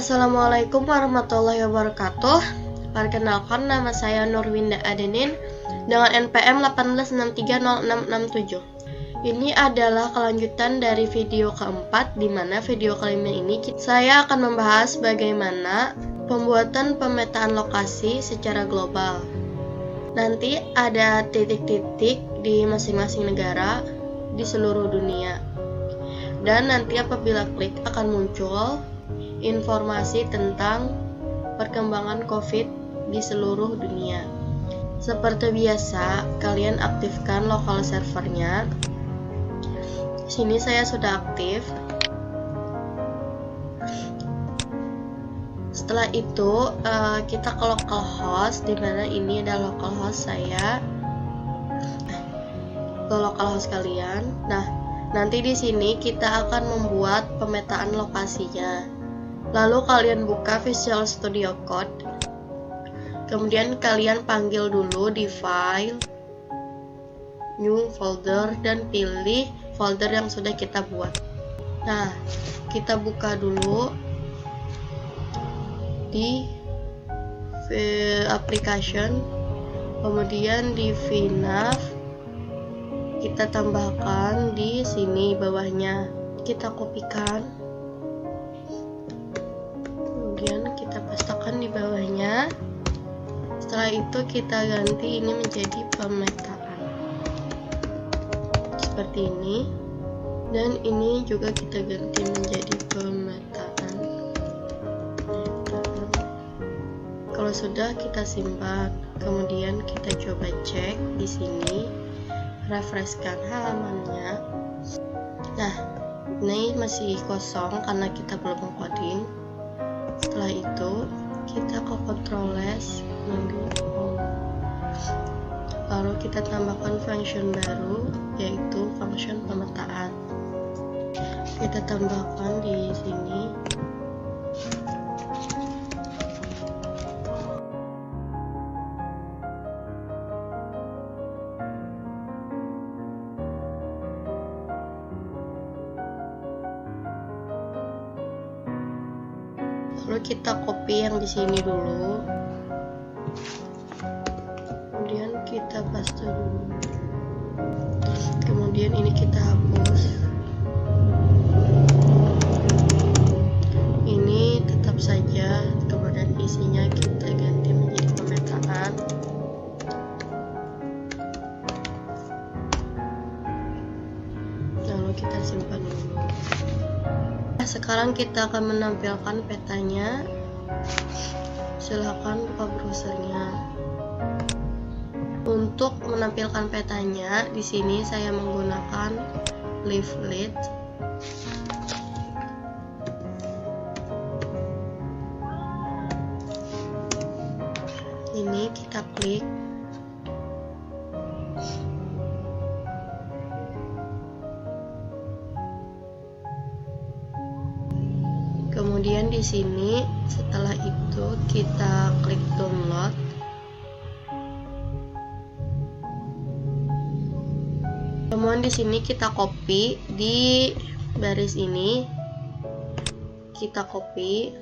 Assalamualaikum warahmatullahi wabarakatuh. Perkenalkan, nama saya Nurwinda Adenin dengan NPM 18630667. Ini adalah kelanjutan dari video keempat, di mana video kelima ini saya akan membahas bagaimana pembuatan pemetaan lokasi secara global. Nanti ada titik-titik di masing-masing negara di seluruh dunia. Dan nanti apabila klik akan muncul informasi tentang perkembangan COVID di seluruh dunia. Seperti biasa, kalian aktifkan lokal servernya. Sini saya sudah aktif. Setelah itu kita ke localhost, di mana ini adalah localhost saya. Ke localhost kalian. Nah, nanti di sini kita akan membuat pemetaan lokasinya. Lalu kalian buka Visual Studio Code. Kemudian kalian panggil dulu di file, new folder, dan pilih folder yang sudah kita buat. Nah, kita buka dulu di application, kemudian di vnav, kita tambahkan di sini bawahnya, kita kopikan, kemudian kita pastakan di bawahnya. Setelah itu kita ganti ini menjadi pemetaan seperti ini, dan ini juga kita ganti menjadi pemetaan. Kalau sudah, kita simpan, kemudian kita coba cek di sini, refreshkan halamannya. Nah, ini masih kosong karena kita belum coding. Setelah itu kita ke controls, lalu kita tambahkan function baru, yaitu function pemetaan. Kita tambahkan di sini. Lalu kita copy yang di sini dulu, kemudian kita paste dulu, kemudian ini kita hapus. Ini tetap saja, kemudian isinya kita ganti menjadi pemetaan. Lalu kita simpan dulu. Sekarang kita akan menampilkan petanya. Silahkan buka browsernya. Untuk menampilkan petanya, di sini saya menggunakan leaflet. Ini kita klik. Kemudian di sini setelah itu kita klik download. Kemudian di sini kita copy di baris ini. Kita copy.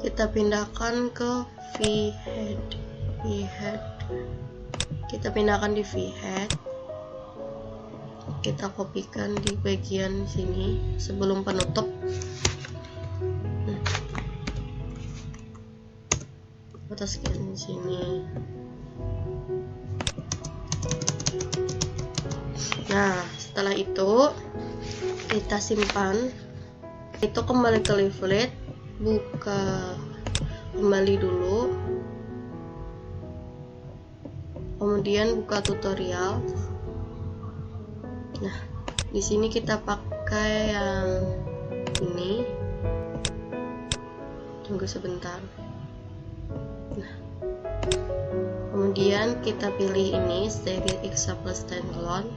Kita pindahkan ke vhead. Kita pindahkan di vhead. Kita kopikan di bagian sini sebelum penutup. Kita scan di sini. Nah, setelah itu kita simpan. Itu kembali ke leaflet, buka kembali dulu, kemudian buka tutorial. Nah, di sini kita pakai yang ini. Tunggu sebentar. Nah, kemudian kita pilih ini, Stereo Example Standalone.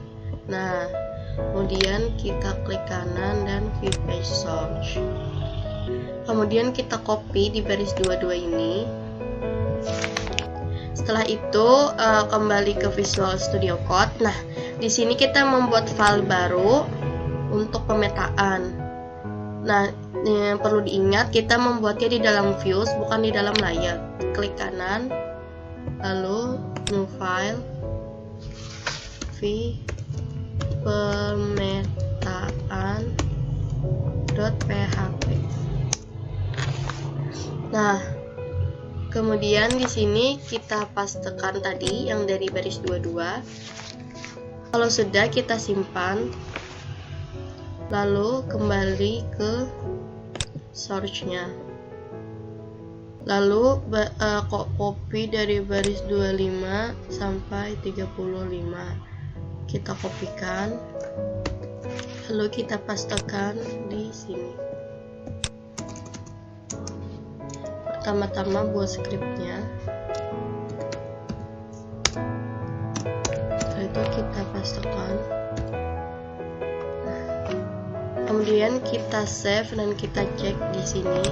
Nah, kemudian kita klik kanan dan View Page Source. Kemudian kita copy di baris 22 ini. Setelah itu kembali ke Visual Studio Code. Nah, di sini kita membuat file baru untuk pemetaan. Nah, yang perlu diingat, kita membuatnya di dalam views, bukan di dalam layar. Klik kanan, lalu new file, pemetaan.php. Nah, kemudian di sini kita pastekan tadi yang dari baris 22. Kalau sudah, kita simpan, lalu kembali ke source-nya. Lalu copy dari baris 25 sampai 35. Kita kopikan, lalu kita pastekan di sini. Pertama-tama buat scriptnya, setelah itu kita pastekan, kemudian kita save dan kita cek di sini.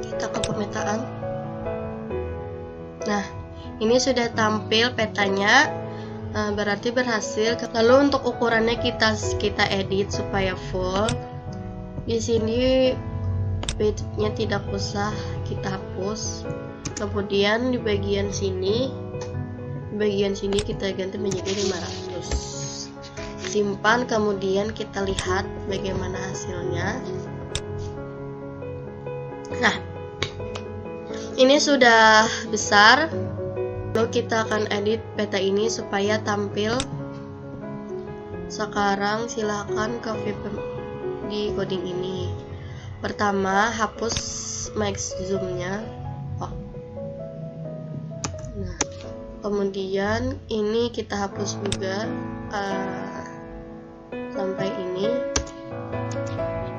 Kita ke pemetaan. Nah, ini sudah tampil petanya. Berarti berhasil. Lalu untuk ukurannya kita edit supaya full. Di sini width-nya tidak usah, kita hapus. Kemudian di bagian sini kita ganti menjadi 500. Simpan, kemudian kita lihat bagaimana hasilnya. Nah, ini sudah besar. Lalu kita akan edit peta ini supaya tampil. Sekarang silakan ke di coding ini. Pertama, hapus max zoom-nya. Nah, kemudian ini kita hapus juga sampai ini.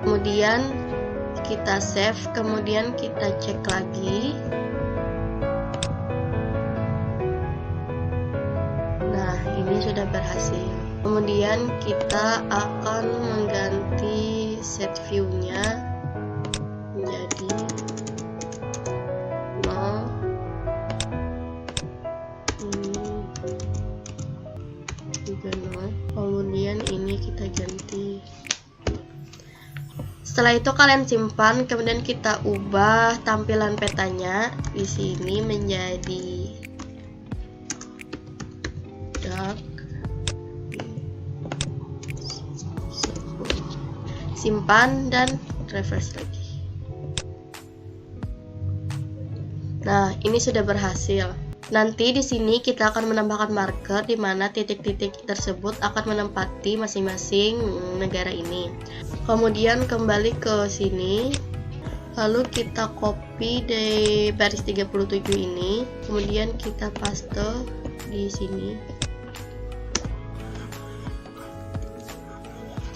Kemudian kita save, kemudian kita cek lagi. Ini sudah berhasil. Kemudian kita akan mengganti set view-nya menjadi 0. Ini juga 0. Kemudian ini kita ganti. Setelah itu kalian simpan, kemudian kita ubah tampilan petanya di sini menjadi dark. Simpan dan refresh lagi. Nah, ini sudah berhasil. Nanti di sini kita akan menambahkan marker di mana titik-titik tersebut akan menempati masing-masing negara ini. Kemudian kembali ke sini. Lalu kita copy dari baris 37 ini, kemudian kita paste di sini.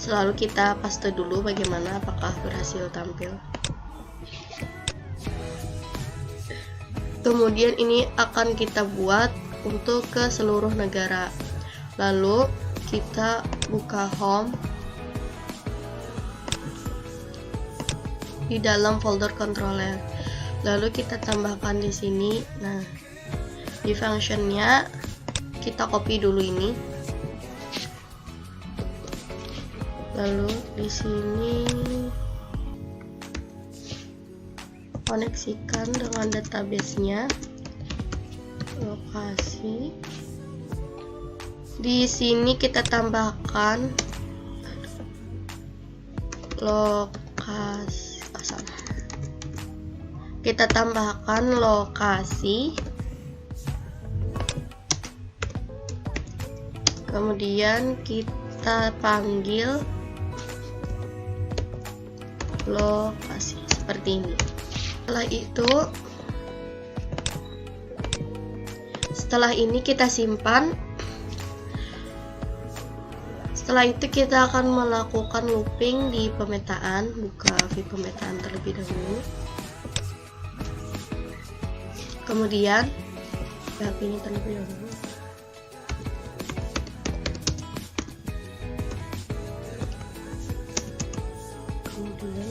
Selalu kita paste dulu bagaimana apakah berhasil tampil. Kemudian ini akan kita buat untuk ke seluruh negara. Lalu kita buka home di dalam folder controller. Lalu kita tambahkan di sini. Nah, di functionnya kita copy dulu ini. Lalu di sini koneksikan dengan database-nya, lokasi. Di sini kita tambahkan lokasi. Kita tambahkan lokasi. Kemudian kita panggil lokasi seperti ini. Setelah ini kita simpan. Setelah itu kita akan melakukan looping di pemetaan. Buka view pemetaan terlebih dahulu. Kemudian PHP ini terlebih dahulu. Kemudian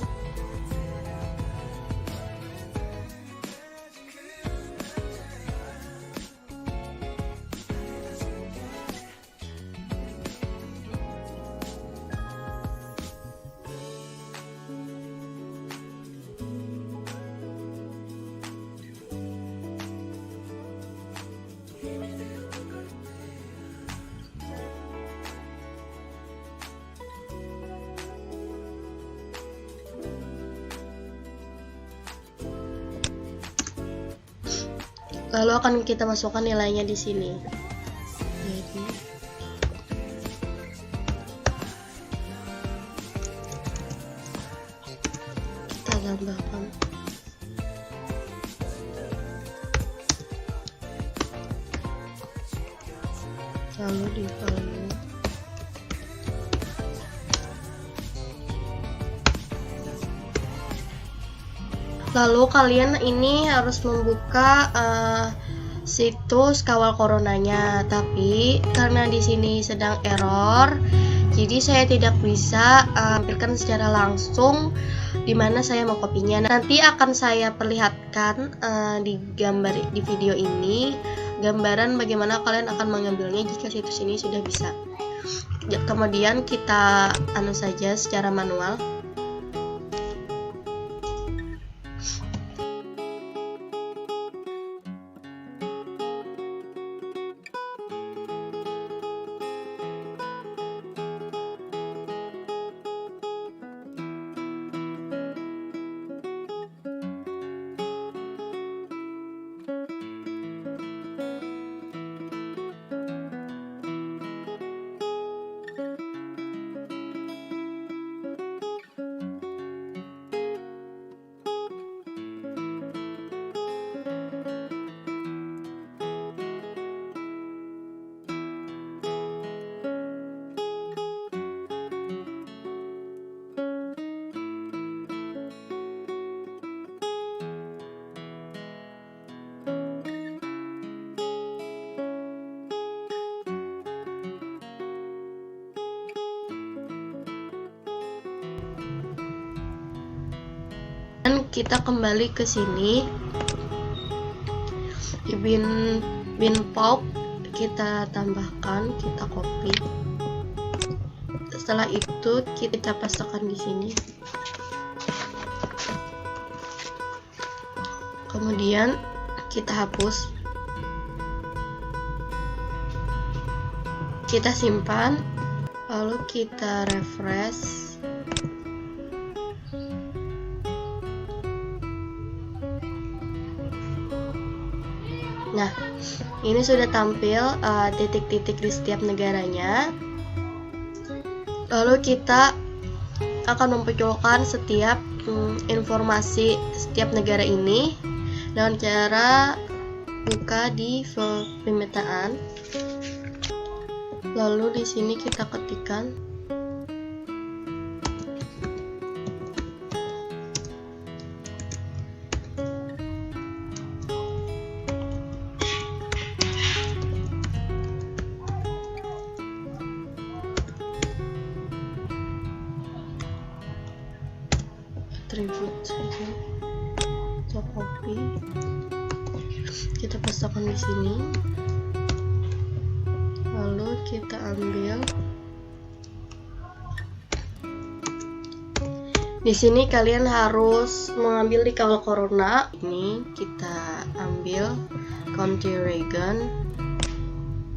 Lalu akan kita masukkan nilainya di sini. Jadi kita tambahkan. Lalu di value. Lalu kalian ini harus membuka situs kawal coronanya, tapi karena di sini sedang error, jadi saya tidak bisa tampilkan secara langsung di mana saya mau kopinya. Nanti akan saya perlihatkan di video ini gambaran bagaimana kalian akan mengambilnya jika situs ini sudah bisa. Kemudian kita saja secara manual. Dan kita kembali ke sini di bin pop, kita tambahkan, kita copy. Setelah itu kita pasangkan di sini. Kemudian kita hapus, kita simpan, lalu kita refresh. Nah, ini sudah tampil titik-titik di setiap negaranya. Lalu kita akan memunculkan setiap informasi setiap negara ini dengan cara buka di pemetaan. Lalu di sini kita ketikkan atribut saja, kita copy, kita pasangkan di sini, lalu kita ambil. Di sini kalian harus mengambil di kawal corona. Ini kita ambil country region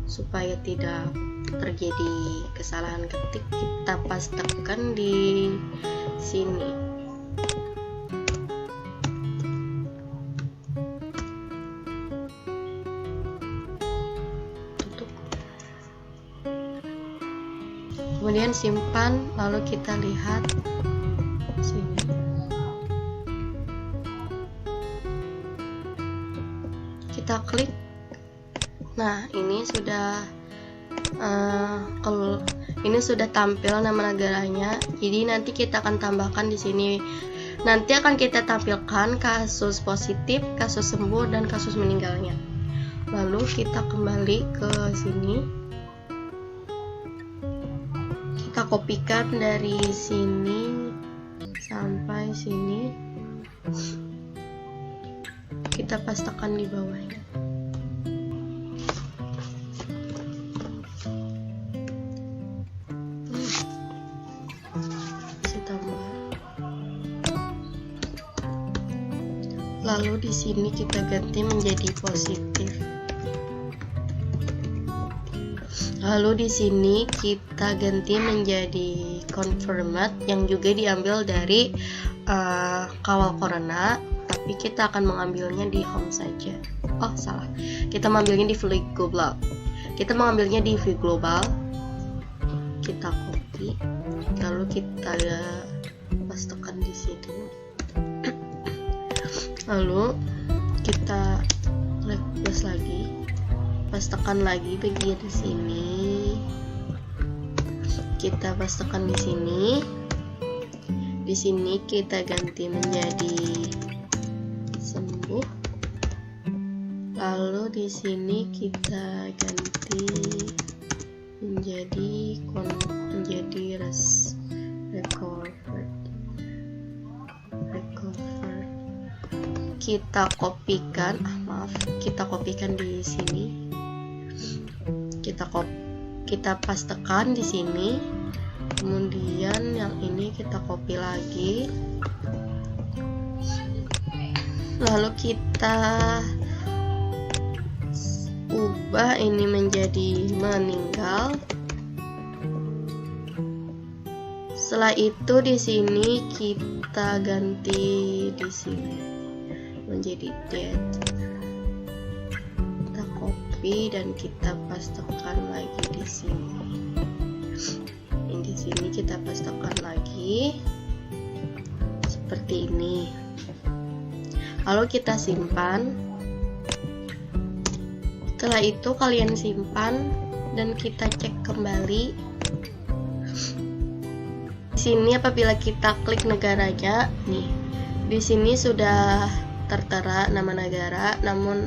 supaya tidak terjadi kesalahan ketik. Kita pastekan di sini. Kemudian simpan, lalu kita lihat sini. Kita klik. Nah, ini sudah tampil nama negaranya. Jadi nanti kita akan tambahkan di sini. Nanti akan kita tampilkan kasus positif, kasus sembuh, dan kasus meninggalnya. Lalu kita kembali ke sini. Kita kopikan dari sini sampai sini, kita pastekan di bawahnya. Tambah. Lalu di sini kita ganti menjadi positif. Lalu di sini kita ganti menjadi confirmed yang juga diambil dari kawal corona, tapi kita akan mengambilnya di home saja. salah, kita mengambilnya di view global. Kita mengambilnya di view global, kita copy, lalu kita pastekan di sini, lalu kita plus lagi, pastekan lagi bagian di sini, kita pastekan di sini. Di sini kita ganti menjadi sembuh. Lalu di sini kita ganti menjadi recovered. Kita kopikan, kita kopikan di sini. Kita pastekan di sini. Kemudian yang ini kita copy lagi, lalu kita ubah ini menjadi meninggal. Setelah itu di sini kita ganti di sini menjadi dead. Kita copy dan kita pastekan lagi di sini. Di sini kita pastekan lagi seperti ini. Lalu kita simpan. Setelah itu kalian simpan dan kita cek kembali. Di sini apabila kita klik negaranya, nih di sini sudah tertera nama negara, namun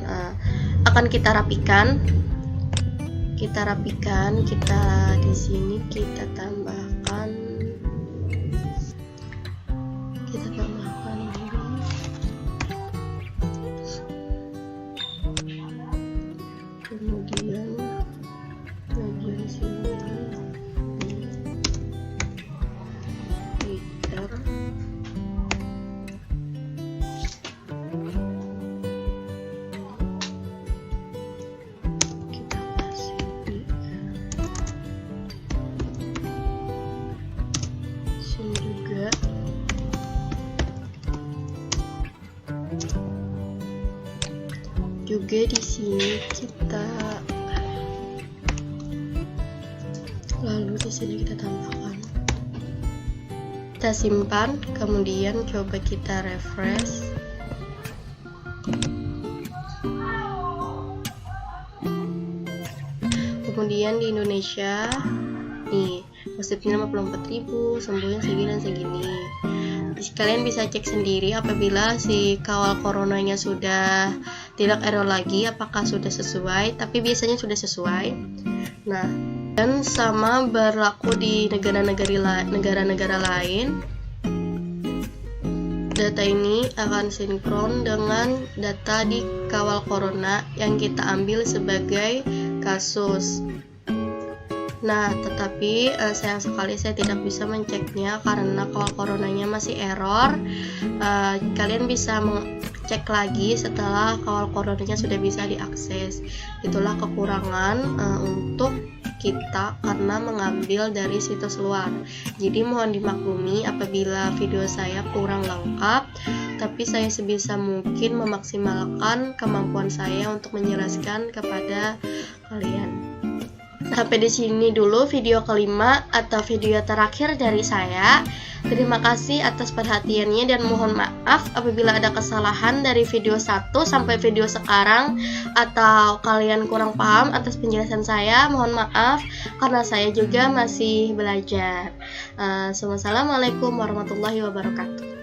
akan kita rapikan. Kita di sini kita tambahkan ini. Kemudian bagian sini Twitter. Juga di sini kita, lalu di sini kita tambahkan, kita simpan, kemudian coba kita refresh. Kemudian di Indonesia nih positifnya 54.000, sembuhnya segini dan segini. Kalian bisa cek sendiri apabila si kawal coronanya sudah tidak error lagi, apakah sudah sesuai, tapi biasanya sudah sesuai. Nah, dan sama berlaku di negara-negara lain. Data ini akan sinkron dengan data di kawal corona yang kita ambil sebagai kasus. Nah, tetapi sayang sekali saya tidak bisa menceknya karena kawal coronanya masih error. Kalian bisa cek lagi setelah kawal coronanya sudah bisa diakses. Itulah kekurangan untuk kita karena mengambil dari situs luar. Jadi mohon dimaklumi apabila video saya kurang lengkap, tapi saya sebisa mungkin memaksimalkan kemampuan saya untuk menjelaskan kepada kalian. Sampai di sini dulu video kelima atau video terakhir dari saya. Terima kasih atas perhatiannya dan mohon maaf apabila ada kesalahan dari video 1 sampai video sekarang atau kalian kurang paham atas penjelasan saya. Mohon maaf karena saya juga masih belajar. Assalamualaikum warahmatullahi wabarakatuh.